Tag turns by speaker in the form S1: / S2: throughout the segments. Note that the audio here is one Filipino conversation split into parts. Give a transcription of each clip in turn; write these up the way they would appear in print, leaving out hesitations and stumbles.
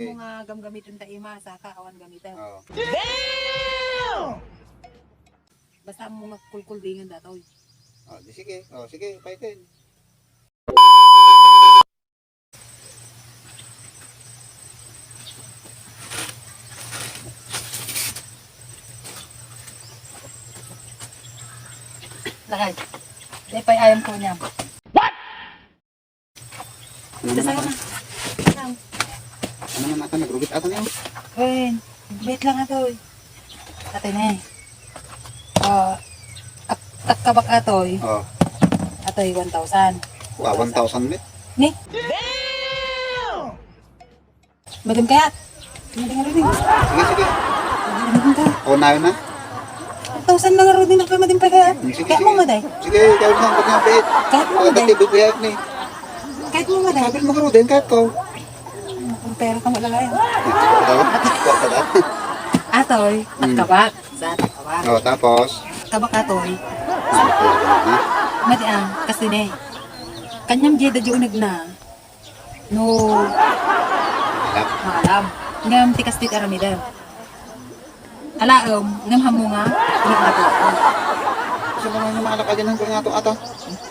S1: Mga gamgamitin ta ima sa kaawan gamitan.
S2: Oh.
S1: Basta mo nga kulkuldingan datoy.
S2: Oh, di sige. Oh, sige, paitin.
S1: Lakay. Di pa ayam ko niya.
S2: Ano
S1: Sa
S2: naman?
S1: sana.
S2: Ano naman ata? Nagrugit ato niya.
S1: Wen, wait lang atoy. Atoy na eh. Kabak atoy.
S2: Oh.
S1: Atoy 1,000.
S2: Wa 1,000 met.
S1: Ni? Madam kaya? Madam nga rin.
S2: Sige, sige.
S1: Madam ka.
S2: O, nayo na.
S1: 1,000 lang nga rin ako madam kaya.
S2: Sige,
S1: Kaya
S2: sige.
S1: mo maday.
S2: Sige, kaya mo pag ngapit.
S1: Kahit mo maday.
S2: Pagkati bibiyag ni.
S1: Kahit mo maday.
S2: Sabi mo karo din kahit ko.
S1: Ang pera ka malalayan.
S2: Ito.
S1: Atoy, at kabak. Sa kabak.
S2: Oh, tapos.
S1: Kabak atoy.
S2: Ha?
S1: Madi kasi ne. Kanyang jeda junag na. No, maalam. Ngam tikas tit aramida. Alaom, ngam hamo nga, ngam ato.
S2: Gusto mo naman maalaka dyan ng nga ito ato.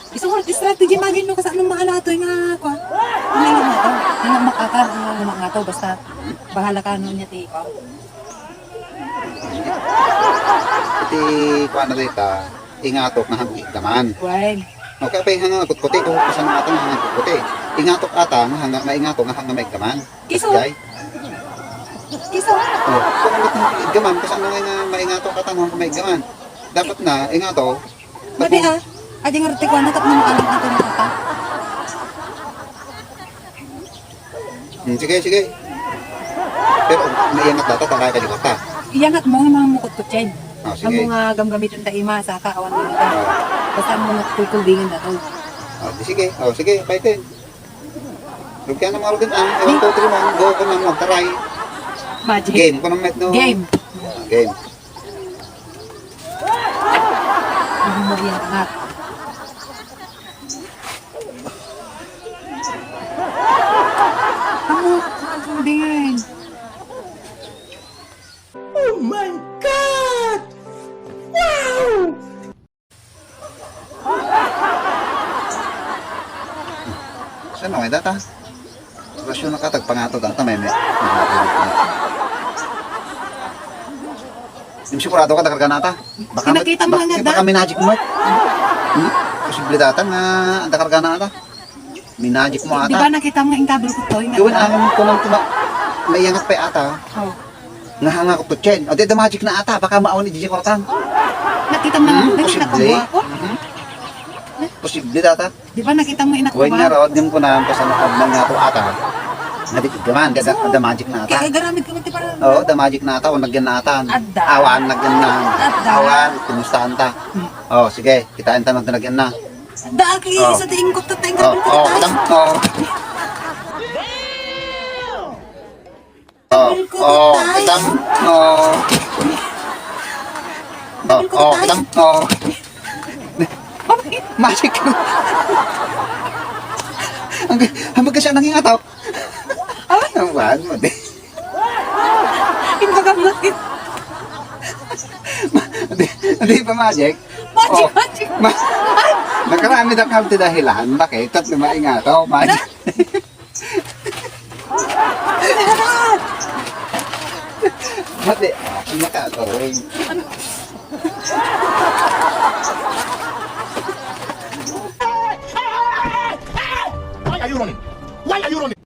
S1: Isang ulit strategy magin no kasi anong maala atoy nga kwa. Ngayon nga to, ngam makakar, ngam nga to, basta bahala ka nun niya ti ko.
S2: Iti, kuha na dito. Ingatok na hangit naman.
S1: Well,
S2: Okay, pa hanga kuti ko kasi ng ato hanga kuti. Ingatok ata nga hanga maingatok nga hanga may gaman.
S1: Kiso.
S2: Jay.
S1: kiso.
S2: Oh, kung ano gaman kasi ano nga maingatok ata nga may gaman. Dapat na ingatok.
S1: Madi adi nga riti ko na tap nang alam natin na kata.
S2: Sige, sige. Pero maiangat data takay ka dito ta.
S1: Iyangat mo nga mga mukot ko chen.
S2: Oh,
S1: Ang
S2: sige.
S1: mga gamgamitin ta ima sa kaawan gamitan. Basta mo nga kulkuldingan datoy.
S2: Oh, sige. Oh, sige, paitin. Rugyan na mga rugyan. 1, 2, 3 mo. Go ko na magtaray.
S1: Magic.
S2: Game ko na met no.
S1: Game.
S2: Game.
S1: Hindi mo yan anak. Kamu, kulkuldingan.
S2: Saan ako data? Rasyon na katag pangato data may met. Hindi sigurado ka takarga nata.
S1: Pinakita mo nga
S2: Baka minagic mo. Posible data nga takarga nata. Minagic mo
S1: Di
S2: ata.
S1: ba nakita mo yung tablo ko to?
S2: Gawin ang kumang tuma. May iangat pa ata.
S1: Oh.
S2: Nga hanga ko to chen. O di the magic na ata. Baka maaw ni Gigi Kortang.
S1: Nakita mo na ako,
S2: Posible.
S1: nakuha ko.
S2: Posible data.
S1: Di ba nakita mo yung
S2: Gawin nga
S1: nakuha?
S2: raw. Di mo ko na pasanakab ng nga to ata. Nga di gaman. The magic na ata.
S1: Kaya garamit ko mati para.
S2: Oo, the magic na ata. O nagyan na ata.
S1: Adda.
S2: Awan nagyan na.
S1: Adda.
S2: Awan. Kumustahan ta. Oh, sige. Kitain ta nagyan na.
S1: Daaki,
S2: Oh.
S1: isa tingin ko tatay
S2: Oh,
S1: garamit ko
S2: oh,
S1: tatay.
S2: kitang. Oh. Oh, kitang. Oh. Oh, kitang. Oh. Magic. Hanggang ka siya nangingataw. Ang wag mo, di.
S1: Pinagamutin.
S2: Hindi pa magic.
S1: Magic,
S2: Oh.
S1: magic.
S2: Nakarami na kami dahilan. Bakit? Tatlo maingataw. Magic. Mati. Nakataw.
S3: Why are you running? Why are you running?